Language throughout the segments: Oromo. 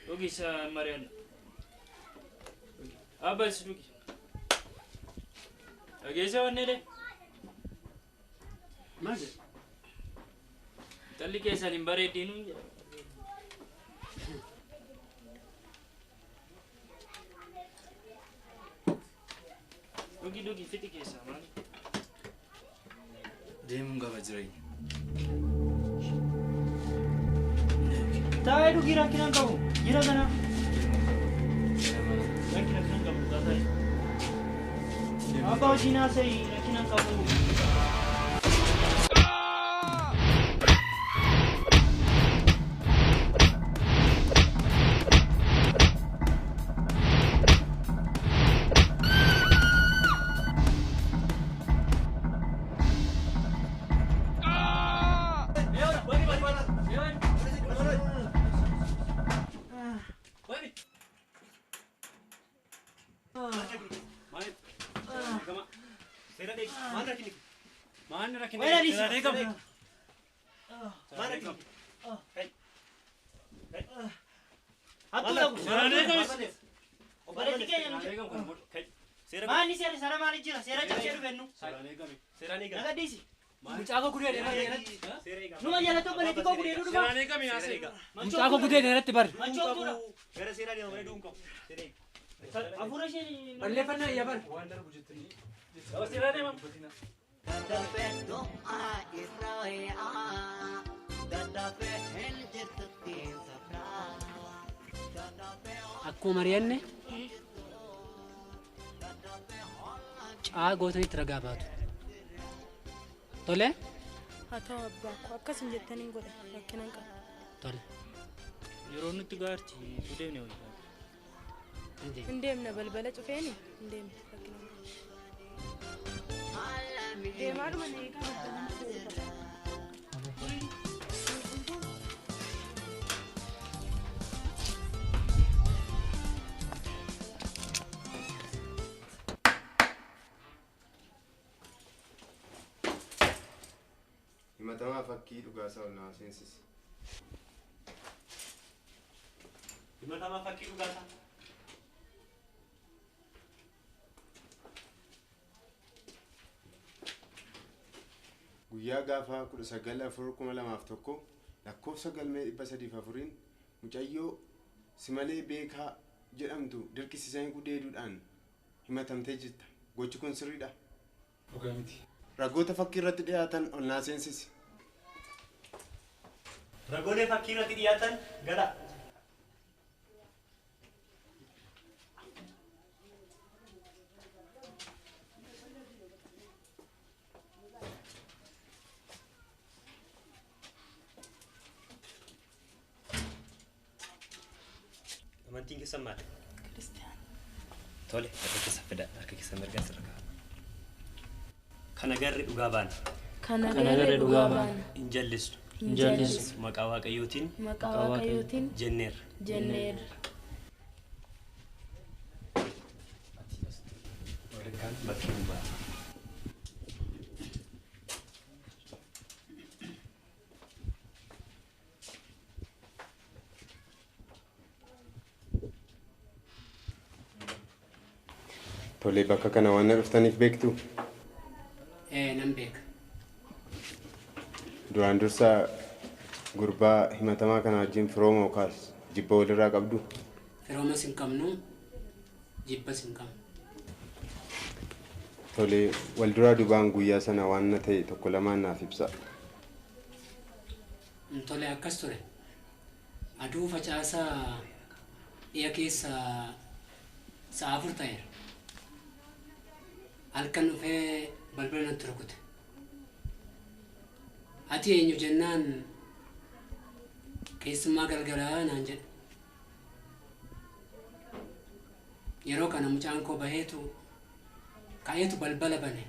Dugi sa Marian. Abas dugi. Agesa wanne Mage. Talli keessa hin bareedinu. Dugi fiti keessa maal? Deemuun gaba jireenya. Taa'ee dugi rakkinaan qabu. Jira kana. Rakkinaan qabu taa'ee. Abbaa hojii naasa'ii rakkinaan qabu. Akkuma Marianne gootanii ragaa baatu. Tole? Haa ta'u abbaa koo akkas hin jettaniin godha rakkinaan qaba. Tole. Yeroo nutti gaarti deemne wayyaa. Hin deemne balbala cufeeni hin deemne rakkinaan qaba. Deemaadhuma na eegaa Himatamaa fakkii dhugaasaa ol nama seensisi. Himatamaa fakkii dhugaasaa. Guyyaa gaafa 19/4/2001 lakkoofsa galmee 304 mucayyoo Simalee Beekaa jedhamtu dirqisiisanii gudeeduudhaan himatamtee jirta. Gochi kun sirriidha? Dhugaa miti. Ragoota fakkii irratti dhiyaatan ol naa seensisi. Ragoolee fakkii irratti dhiyaatan gala. Amantiin keessan maali? Kiristiyaana. Tole, harka keessa fida, harka keessa mirgaa sirra kaa'u. Kana garri dhugaa baana. Kana garri dhugaa baana. Hin jallistu. Hin jallistu. Maqaa Waaqayyootiin. Maqaa Waaqayyootiin. Jenneerra. Jenneerra. Warreen bakkee dhugaa. Tole, bakka kana waan dhuftaniif beektu? Nan beeka. Duraan dursa gurbaa himatamaa kana wajjin firooma yookaas jibba walirraa qabdu? Firoomas hin qabnu, jibbas hin qabnu. Tole, wal duraa duubaan guyyaa sana waan na ta'e tokko lamaan naaf ibsa. Tole akkas ture. Aduu facaasaa dhiya keessa sa'a 4 ta'eera. Halkan dhufee balbala natti rukute. Ati eenyu jennaan keessummaa galgalaa naan jedhe. Yeroo kana mucaan koo baheetu ka'eetu balbala bane.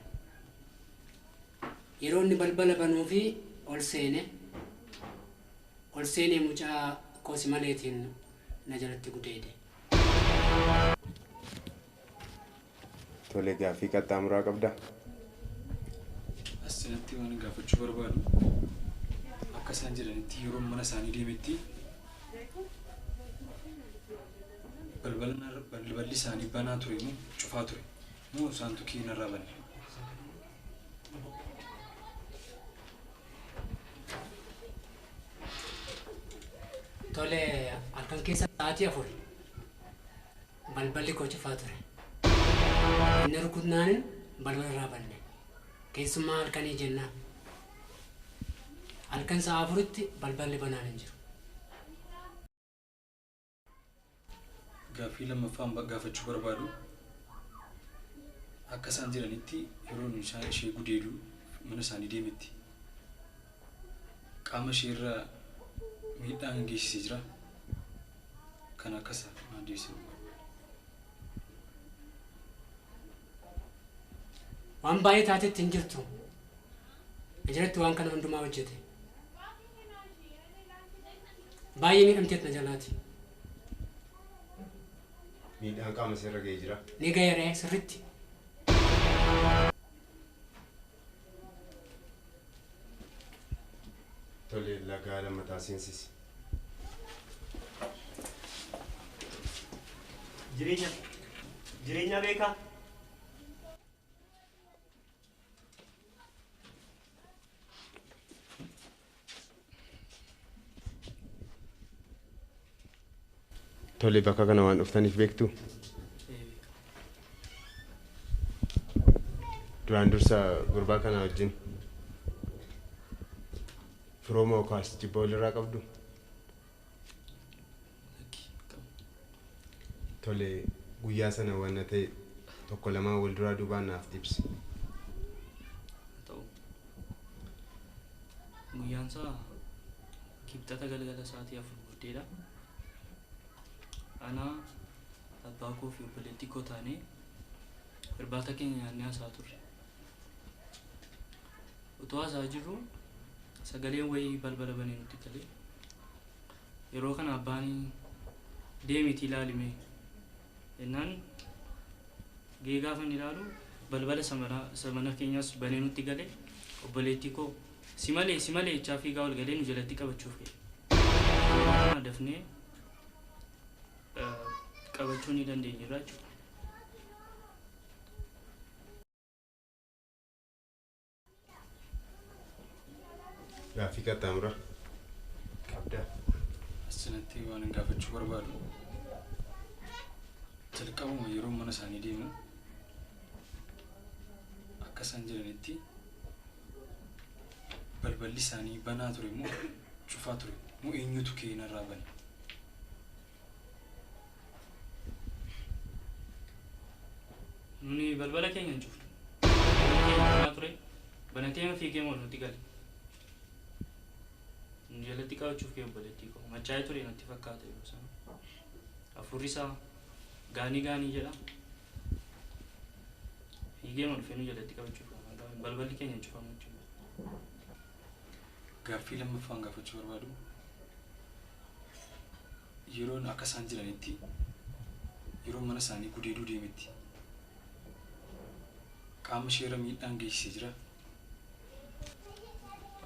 Yeroo inni balbala banuu fi ol seenee mucaa koo Simaleetiin na jalatti gudeede. Tole, gaaffii qaxxaamuraa qabda? As Asinatti waan gaafachuu barbaadu akka isaan jedhanitti yeroo mana isaanii deemetti balballi isaanii banaa ture moo cufaa ture moo isaantu kiinarraa bane? Tole halkan keessa sa'aatii 4 balballi koo cufaa ture. Inni rukutnaanin balbala irraa banne. Keessumaa halkanii jennaan. Halkan sa'a 4tti balballi banaan hin jiru. Gaaffii lammaffaan gaafachuu barbaadu akka isaan jedhanitti yeroo ishee gudeedu mana isaanii deemetti qaama ishee irra miidhaan geessisee jira. Kan akkasa deebisee waan baay'ee taatetti hin jirtu. Ijirratti waan kana hundumaa hojjete. Baay'ee miidhamteet na jalaati. Miidhaan qaama seerra ga'ee jira. Ni ga'eera sirriitti. Tole lagaa lammataa seensisi. Jireenya beekaa. Tole bakka kana waan dhuftaniif beektu. Duraan dursa gurbaa kana wajjin firooma yookaas jibba walirraa qabdu. Tole guyyaa sana waan ta'e tokko lama wal duraa duubaan naaf ibsi. Guyyaan isaa kibxata galgala sa'aatii 4 booddeedha. Ana abbaa koo fi obboleettii koo taanee irbaata keenya nyaannee haasaa turre. Utoo haasaa jirru sagaleen wayii balbala banee nutti galee. Yeroo kana abbaan deemiti ilaalime jennaan geegaafan ilaalu balbala samana keenyas banee nutti galee obboleettii koo si malee jechaa fiigaa ol galee nu jalatti qabachuuf ga'e. Dafnee qabachuu ni dandeenyerra jechuudha. Gaaffii qaxxaamura qabda. Asinatti waan gaafachuu barbaadu jalqabuma yeroo mana isaanii deemu akka isaan jedhanitti balballi isaanii banaa ture moo cufaa ture moo eenyutu keenarraa bane? Nuni balbala keenya hin cufne. Banaa ture banatee fiigee moo nutti gale. Nu jalatti qabachuuf kee obboleettii koo machaa'ee ture natti fakkaata yeroo sana. Afurri isaa gaanii jedha. Fiigee moo dhufee nu jalatti qabachuuf balballi keenya hin cufamu jechuudha. Gaaffii lammaffaan gaafachuu barbaadu yeroon akka isaan jiranitti yeroo mana isaanii gudeeduu deemetti qaama ishee irra miidhaan geessisee jira.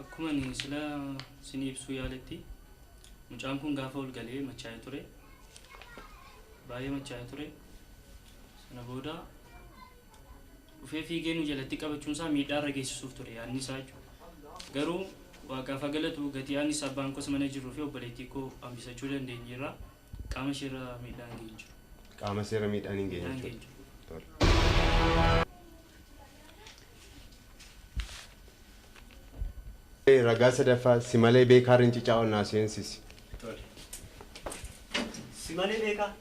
Akkuma ni sila sinii ibsuu yaaletti mucaan kun gaafa ol galee machaa'ee ture. Baay'ee machaa'ee ture. Sana booda dhufee fiigee nu jalatti qabachuun isaa miidhaa irra geessisuuf ture yaadni isaa jechuudha. Garuu waaqaaf galatu gatii aanis abbaan koo mana jiruu fi obboleettii koo hambisachuu dandeenyeerra qaama ishee irra miidhaan ga'ee jiru. Qaama seera miidhaan hin ga'e jechuudha. Ragaa sadaffaa si malee beekaa rincicaa onnaa seensisi. Si malee beekaa.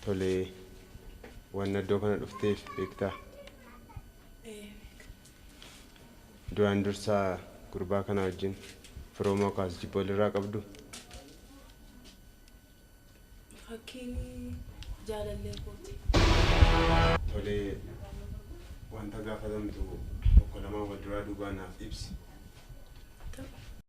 Tole waan iddoo kana dhufteef beektaa. Duraan dursaa gurbaa kana wajjin firooma yookaas jibba walirraa qabdu. Fakkiin jaalallee kooti. Tole wanta gaafatamtu tokko lama wal duraa duubaa naaf ibsi.